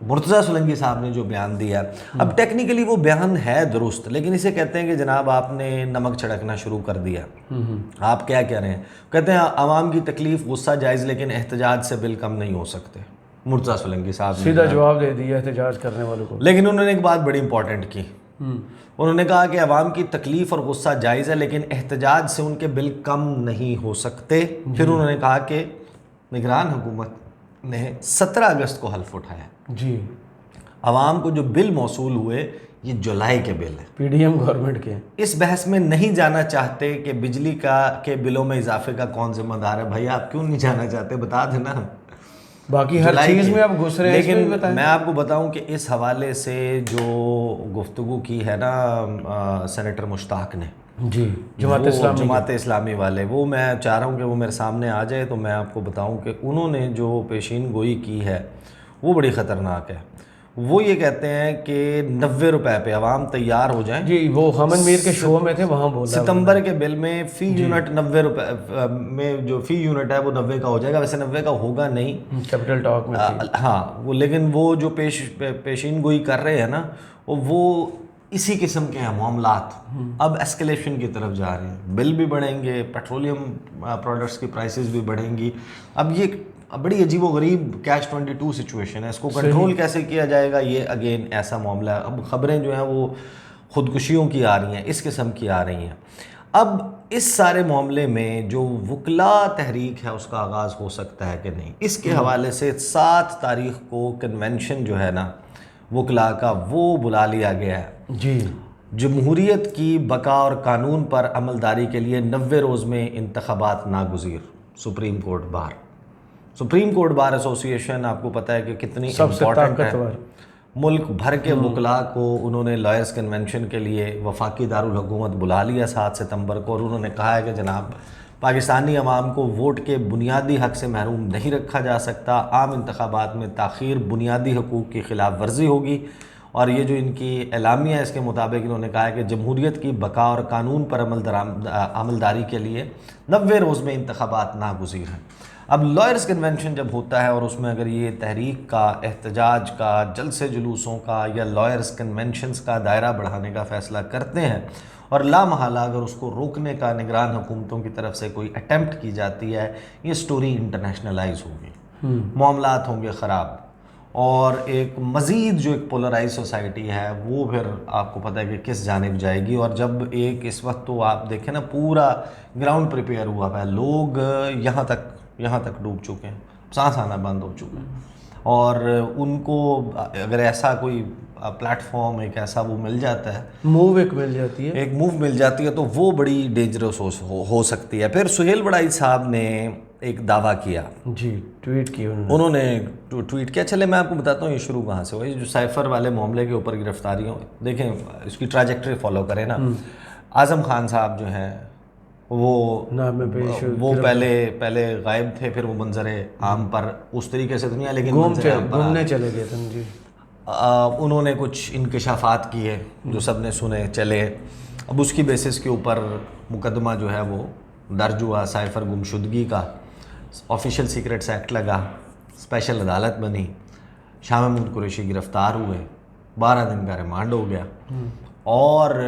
مرتضیٰ سولنگی صاحب نے جو بیان دیا، اب ٹیکنیکلی وہ بیان ہے درست، لیکن اسے کہتے ہیں کہ جناب آپ نے نمک چھڑکنا شروع کر دیا۔ آپ کیا کہہ رہے ہیں؟ کہتے ہیں عوام کی تکلیف غصہ جائز لیکن احتجاج سے بل کم نہیں ہو سکتے۔ مرتضیٰ سولنگی صاحب نے سیدھا جواب دے دیا احتجاج کرنے والوں کو۔ لیکن انہوں نے ایک بات بڑی امپورٹنٹ کی، انہوں نے کہا کہ عوام کی تکلیف اور غصہ جائز ہے لیکن احتجاج سے ان کے بل کم نہیں ہو سکتے۔ پھر انہوں نے کہا کہ نگران حکومت نے 17 اگست کو حلف اٹھایا، جی عوام کو جو بل موصول ہوئے یہ جولائی کے بل ہیں، پی ڈی ایم گورنمنٹ کے۔ اس بحث میں نہیں جانا چاہتے کہ بجلی کے بلوں میں اضافے کا کون ذمہ دار ہے۔ بھائی آپ کیوں نہیں جانا چاہتے؟ بتا دینا۔ باقی ہر چیز میں آپ گھس رہے ہیں، لیکن میں آپ کو بتاؤں کہ اس حوالے سے جو گفتگو کی ہے نا سینیٹر مشتاق نے، جی جماعت اسلامی والے، وہ میں چاہ رہا ہوں کہ وہ میرے سامنے آ جائے تو میں آپ کو بتاؤں کہ انہوں نے جو پیشین گوئی کی ہے وہ بڑی خطرناک ہے۔ وہ یہ کہتے ہیں کہ 90 روپے پہ عوام تیار ہو جائیں۔ جی وہ حمد میر کے شو میں تھے، وہاں بولا ستمبر کے بل میں فی یونٹ 90 روپے میں جو فی یونٹ ہے وہ 90 کا ہو جائے گا، ویسے 90 کا ہوگا نہیں، کیپٹل ٹاک میں ہاں وہ، لیکن وہ جو پیشین گوئی کر رہے ہیں نا وہ اسی قسم کے ہیں معاملات، اب ایسکیلیشن کی طرف جا رہے ہیں، بل بھی بڑھیں گے، پیٹرولیم پروڈکٹس کی پرائسز بھی بڑھیں گی۔ اب یہ بڑی عجیب و غریب کیچ 22 سچویشن ہے، اس کو کنٹرول کیسے کیا جائے گا یہ اگین ایسا معاملہ ہے۔ اب خبریں جو ہیں وہ خودکشیوں کی آ رہی ہیں، اس قسم کی آ رہی ہیں۔ اب اس سارے معاملے میں جو وکلاء تحریک ہے اس کا آغاز ہو سکتا ہے کہ نہیں، اس کے حوالے سے 7 تاریخ کو کنونشن جو ہے نا وکلاء کا وہ بلا لیا گیا ہے۔ جی جمہوریت کی بقا اور قانون پر عملداری کے لیے 90 روز میں انتخابات ناگزیر، supreme court bar. Supreme court bar ایسوسی ایشن آپ کو پتہ ہے کہ کتنی امپورٹنٹ ہے، ملک بھر کے وکلاء کو انہوں نے لائرز کنونشن کے لیے وفاقی دارالحکومت بلا لیا 7 ستمبر کو، اور انہوں نے کہا ہے کہ جناب پاکستانی عوام کو ووٹ کے بنیادی حق سے محروم نہیں رکھا جا سکتا، عام انتخابات میں تاخیر بنیادی حقوق کی خلاف ورزی ہوگی، اور یہ جو ان کی اعلامیہ ہے اس کے مطابق انہوں نے کہا ہے کہ جمہوریت کی بقا اور قانون پر عملداری کے لیے 90 روز میں انتخابات ناگزیر ہیں۔ اب لائرز کنونشن جب ہوتا ہے اور اس میں اگر یہ تحریک کا، احتجاج کا، جلسے جلوسوں کا یا لائرز کنونشنز کا دائرہ بڑھانے کا فیصلہ کرتے ہیں اور لامحالہ اگر اس کو روکنے کا نگران حکومتوں کی طرف سے کوئی اٹیمپٹ کی جاتی ہے، یہ سٹوری انٹرنیشنلائز ہوگی، معاملات ہوں گے خراب، اور ایک مزید جو ایک پولرائز سوسائٹی ہے وہ پھر آپ کو پتہ ہے کہ کس جانب جائے گی۔ اور جب ایک اس وقت تو آپ دیکھیں نا پورا گراؤنڈ پریپیئر ہوا ہے، لوگ یہاں تک ڈوب چکے ہیں، سانس آنا بند ہو چکا ہے، اور ان کو اگر ایسا کوئی پلیٹ فارم ایک ایسا وہ مل جاتا ہے، ایک موو مل جاتی ہے تو وہ بڑی ڈینجرس ہو سکتی ہے۔ پھر سہیل وڑائی صاحب نے ایک دعویٰ کیا، جی ٹویٹ کیا انہوں نے ٹویٹ کیا۔ چلے میں آپ کو بتاتا ہوں یہ شروع کہاں سے ہوا، یہ جو سائفر والے معاملے کے اوپر گرفتاریوں، دیکھیں اس کی ٹریجیکٹری فالو کریں نا۔ اعظم خان صاحب جو ہیں وہ پہلے غائب تھے، پھر وہ منظر عام پر اس طریقے سے دنیا، لیکن گھومنے چلے گئے تھے جی۔ انہوں نے کچھ انکشافات کیے جو سب نے سنے چلے، اب اس کی بیسس کے اوپر مقدمہ جو ہے وہ درج ہوا، سائفر گمشدگی کا، آفیشیل سیکریٹس ایکٹ لگا، اسپیشل عدالت بنی، شاہ محمود قریشی گرفتار ہوئے، 12 دن کا ریمانڈ ہو گیا، اور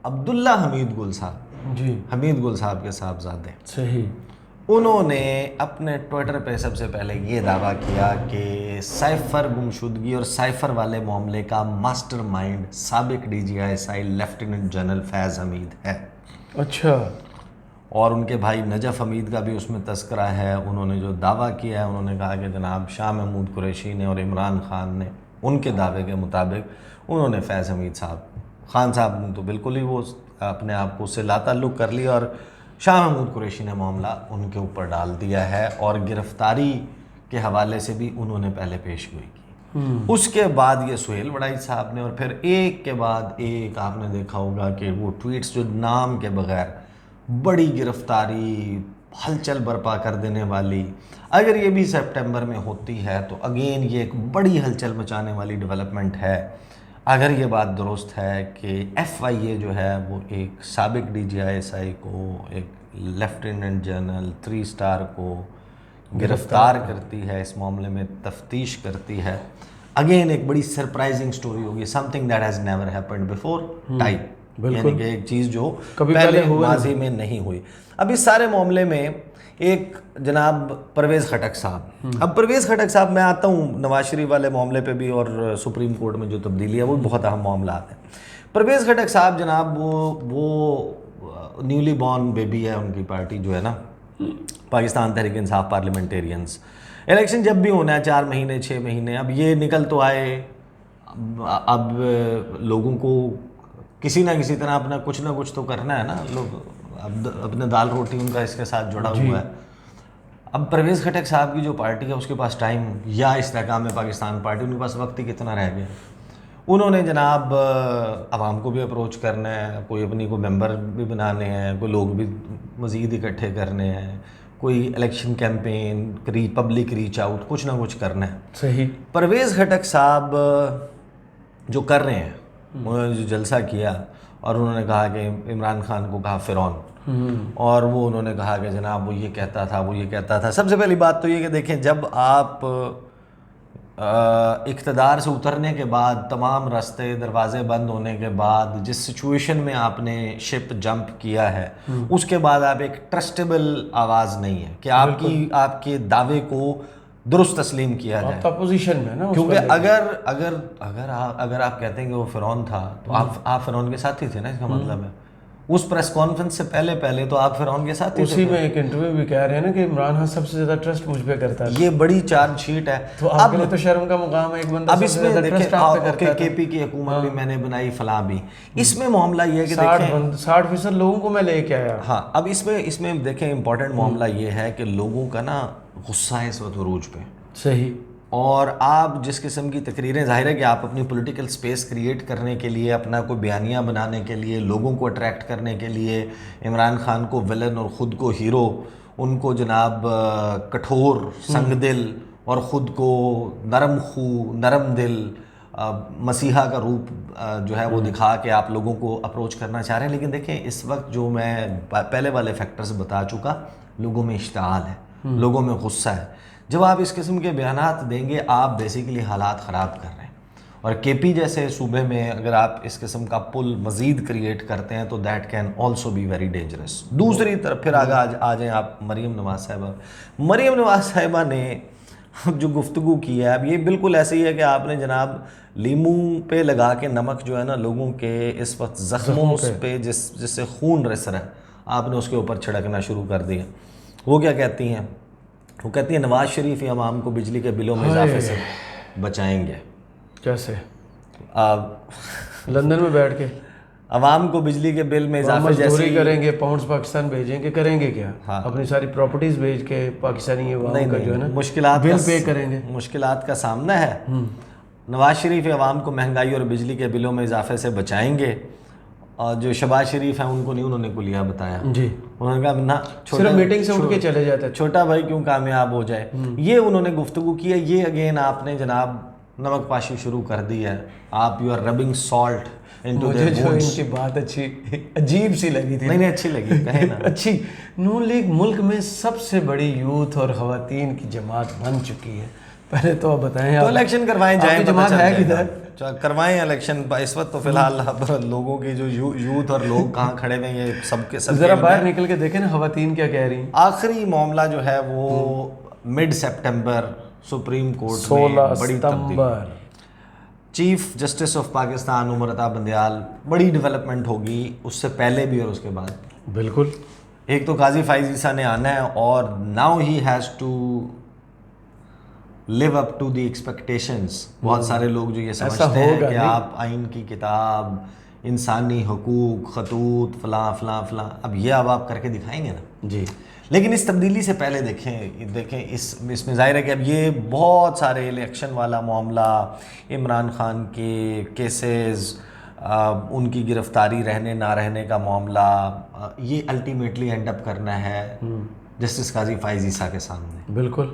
عبداللہ حمید گل صاحب، جی حمید گل صاحب کے صاحبزادے، صحیح، انہوں نے اپنے ٹویٹر پہ سب سے پہلے یہ دعویٰ کیا کہ سائفر گمشدگی اور سائفر والے معاملے کا ماسٹر مائنڈ سابق DGI لیفٹیننٹ جنرل فیض حمید ہے۔ اچھا، اور ان کے بھائی نجف حمید کا بھی اس میں تذکرہ ہے۔ انہوں نے جو دعویٰ کیا ہے، انہوں نے کہا کہ جناب شاہ محمود قریشی نے اور عمران خان نے ان کے دعوے کے مطابق انہوں نے فیض حمید صاحب، خان صاحب نے تو بالکل ہی وہ اپنے آپ کو اس سے لا تعلق کر لیا، اور شاہ محمود قریشی نے معاملہ ان کے اوپر ڈال دیا ہے، اور گرفتاری کے حوالے سے بھی انہوں نے پہلے پیش گوئی کی۔ اس کے بعد یہ سہیل وڑائی صاحب نے، اور پھر ایک کے بعد ایک آپ نے دیکھا ہوگا کہ وہ ٹویٹس جو نام کے بغیر بڑی گرفتاری، ہلچل برپا کر دینے والی، اگر یہ بھی سپٹمبر میں ہوتی ہے تو اگین یہ ایک بڑی ہلچل مچانے والی ڈیولپمنٹ ہے۔ اگر یہ بات درست ہے کہ FIA جو ہے وہ ایک سابق DGI کو، ایک لیفٹیننٹ جنرل 3 اسٹار کو گرفتار کرتی ہے، اس معاملے میں تفتیش کرتی ہے، اگین ایک بڑی سرپرائزنگ سٹوری ہوگی, some thing that has never happened before type, یعنی کہ ایک چیز جو پہلے ماضی میں نہیں ہوئی. اب اس سارے معاملے میں ایک جناب پرویز خٹک صاحب, اب پرویز خٹک صاحب, میں آتا ہوں نواز شریف والے معاملے پہ بھی, اور سپریم کورٹ میں جو تبدیلی ہے وہ بہت اہم معاملات ہیں. پرویز خٹک صاحب جناب وہ نیولی بورن بیبی ہے ان کی پارٹی جو ہے نا, پاکستان تحریک انصاف پارلیمنٹیرینز. الیکشن جب بھی ہونا ہے 4 مہینے 6 مہینے, اب یہ نکل تو آئے, اب لوگوں کو کسی نہ کسی طرح اپنا کچھ نہ کچھ تو کرنا ہے نا, لوگ اب اپنے دال روٹی ان کا اس کے ساتھ جڑا ہوا ہے. اب پرویز خٹک صاحب کی جو پارٹی ہے اس کے پاس ٹائم, یا استحکام پاکستان پارٹی, ان کے پاس وقت ہی کتنا رہ گیا. انہوں نے جناب عوام کو بھی اپروچ کرنا ہے, کوئی اپنی کو ممبر بھی بنانے ہیں, کوئی لوگ بھی مزید اکٹھے کرنے ہیں, کوئی election campaign, public reach out, کچھ نہ کچھ کرنا ہے. صحیح. پرویز خٹک صاحب جو کر رہے ہیں, انہوں نے جو جلسہ کیا اور انہوں نے کہا کہ عمران خان کو کہا فرعون, اور وہ انہوں نے کہا کہ جناب وہ یہ کہتا تھا, وہ یہ کہتا تھا. سب سے پہلی بات تو یہ کہ دیکھیں, جب آپ اقتدار سے اترنے کے بعد, تمام راستے دروازے بند ہونے کے بعد, جس سچویشن میں آپ نے شپ جمپ کیا ہے, اس کے بعد آپ ایک ٹرسٹیبل آواز نہیں ہے کہ آپ کے دعوے کو درست تسلیم کیا جائے. آپ اپوزیشن میں نا, کیونکہ اگر آپ کہتے ہیں کہ وہ فرعون تھا تو آپ فرعون کے ساتھ ہی تھے نا, اس کا مطلب ہے اس پریس کانفرنس سے پہلے تو آپ فرعون کے ساتھ اسی میں ایک انٹرویو بھی کہہ رہے ہیں نا کہ عمران خان سب سے زیادہ ٹرسٹ مجھ پہ کرتا ہے. یہ بڑی چارج شیٹ ہے, تو آپ کے لیے تو شرم کا مقام ہے, ایک بندہ اب اس میں دیکھیں کے پی کی حکومت بھی میں نے بنائی, فلاں بھی. اس میں معاملہ یہ ہے کہ دیکھیں 60% لوگوں کو میں لے کے آیا. ہاں, اب اس میں دیکھیں امپورٹنٹ معاملہ یہ ہے کہ لوگوں کا نا غصہ ہے اس وقت عروج پہ. صحیح. اور آپ جس قسم کی تقریریں, ظاہر ہے کہ آپ اپنی پولیٹیکل سپیس کریٹ کرنے کے لیے, اپنا کوئی بیانیہ بنانے کے لیے, لوگوں کو اٹریکٹ کرنے کے لیے, عمران خان کو ولن اور خود کو ہیرو, ان کو جناب کٹھور سنگ دل اور خود کو نرم خو نرم دل مسیحا کا روپ جو ہے وہ دکھا کے آپ لوگوں کو اپروچ کرنا چاہ رہے ہیں. لیکن دیکھیں اس وقت جو میں پہلے والے فیکٹرز بتا چکا, لوگوں میں اشتعال ہے, لوگوں میں غصہ ہے. جب آپ اس قسم کے بیانات دیں گے, آپ بیسیکلی حالات خراب کر رہے ہیں. اور کے پی جیسے صوبے میں اگر آپ اس قسم کا پل مزید کریٹ کرتے ہیں تو that can also be very dangerous. دوسری طرف پھر آگے آ جائیں آپ مریم نواز صاحبہ. مریم نواز صاحبہ نے جو گفتگو کی ہے, اب یہ بالکل ایسے ہی ہے کہ آپ نے جناب لیمو پہ لگا کے نمک جو ہے نا لوگوں کے اس وقت زخموں پہ جس سے خون رس رہا ہے, آپ نے اس کے اوپر چھڑکنا شروع کر دیا. وہ کیا کہتی ہیں؟ وہ کہتی ہیں نواز شریف ہی عوام کو بجلی کے بلوں میں اضافے سے بچائیں گے. کیسے؟ لندن میں بیٹھ کے عوام کو بجلی کے بل میں اضافے جیسے کریں گے, پاؤنڈز پاکستان بھیجیں گے, کریں گے کیا؟ اپنی ساری پراپرٹیز بیچ کے پاکستانی عوام کا جو ہے نا مشکلات بل پے کریں گے. مشکلات کا سامنا ہے. نواز شریف عوام کو مہنگائی اور بجلی کے بلوں میں اضافے سے بچائیں گے, اور جو شہباز شریف ہیں ان کو نہیں, انہوں نے کلیہ بتایا. جی, انہوں نے کہا نا صرف میٹنگ سے اٹھ کے چلے جاتے, چھوٹا بھائی کیوں کامیاب ہو جائے. یہ انہوں نے گفتگو کی ہے. یہ اگین آپ نے جناب نمک پاشی شروع کر دی ہے. آپ you are rubbing salt into their wounds. مجھے ان کی بات عجیب سی لگی تھی. نہیں اچھی لگی, کہیں نا اچھی. نون لیگ ملک میں سب سے بڑی یوتھ اور خواتین کی جماعت بن چکی ہے. پہلے تو آپ بتائیں, تو الیکشن کروائیں, جائیں جماعت ہے کدھر, کروائیں الیکشن. اس وقت تو فی الحال لوگوں کی جو یوتھ اور لوگ کہاں کھڑے ہوئے ہیں, یہ سب کے سب ذرا باہر نکل کے دیکھیں نا خواتین کیا کہہ رہی ہیں. آخری معاملہ جو ہے وہ مڈ سپٹمبر سپریم کورٹ میں بڑی تبدیلی. Chief justice of Pakistan Umar Ata Bandial, بڑی ڈیولپمنٹ ہوگی اس سے پہلے بھی اور اس کے بعد. بالکل. ایک تو قاضی فائز عیسیٰ نے آنا ہے, اور now he has to live up to the expectations. بہت سارے لوگ جو یہ سمجھتے ہیں کہ آپ آئین کی کتاب, انسانی حقوق, خطوط, فلاں فلاں فلاں, اب یہ آپ کر کے دکھائیں گے نا. جی, لیکن اس تبدیلی سے پہلے دیکھیں اس میں ظاہر ہے کہ اب یہ بہت سارے الیکشن والا معاملہ, عمران خان کے کیسز, ان کی گرفتاری رہنے نہ رہنے کا معاملہ, یہ الٹیمیٹلی اینڈ اپ کرنا ہے جسٹس قاضی فائز عیسیٰ کے سامنے. بالکل.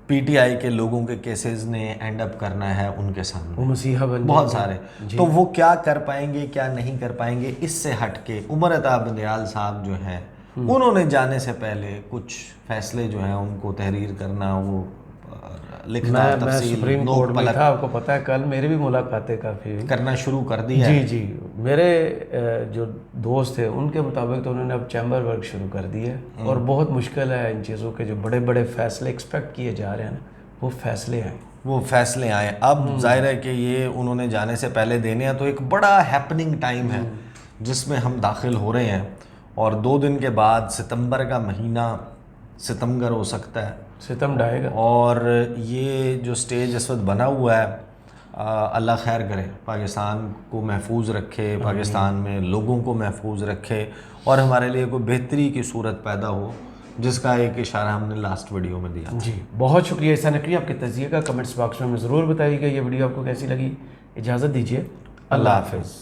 پی ٹی آئی کے لوگوں کے کیسز نے اینڈ اپ کرنا ہے ان کے سامنے, وہ مسیحا بن بہت سارے. تو وہ کیا کر پائیں گے کیا نہیں کر پائیں گے, اس سے ہٹ کے عمر عطا بندیال صاحب جو ہیں انہوں نے جانے سے پہلے کچھ فیصلے جو ہیں ان کو تحریر کرنا, وہ لکھنا میں تفصیل سپریم نوک کورٹ میں پلک تھا، آپ کو پتہ ہے کل میری بھی ملاقاتیں کافی ہوئی. کرنا شروع کر دیا ہے. جی میرے جو دوست تھے ان کے مطابق تو انہوں نے اب چیمبر ورک شروع کر دی ہے، اور بہت مشکل ہے ان چیزوں کے جو بڑے بڑے فیصلے ایکسپیکٹ کیے جا رہے ہیں نا وہ فیصلے ہیں. وہ فیصلے آئے. اب ظاہر ہے کہ یہ انہوں نے جانے سے پہلے دینے ہیں، تو ایک بڑا ہیپننگ ٹائم ہے جس میں ہم داخل ہو رہے ہیں. اور 2 دن کے بعد ستمبر کا مہینہ ستمگر ہو سکتا ہے، ستم ڈھائے گا. اور یہ جو سٹیج اس وقت بنا ہوا ہے، اللہ خیر کرے، پاکستان کو محفوظ رکھے، پاکستان میں لوگوں کو محفوظ رکھے، اور ہمارے لیے کوئی بہتری کی صورت پیدا ہو، جس کا ایک اشارہ ہم نے لاسٹ ویڈیو میں دیا. جی بہت شکریہ عیسیٰ نقوی، آپ کے تجزیے کا کمنٹس باکس میں ہمیں ضرور بتائیے گا. یہ ویڈیو آپ کو کیسی لگی. اجازت دیجیے، اللہ حافظ.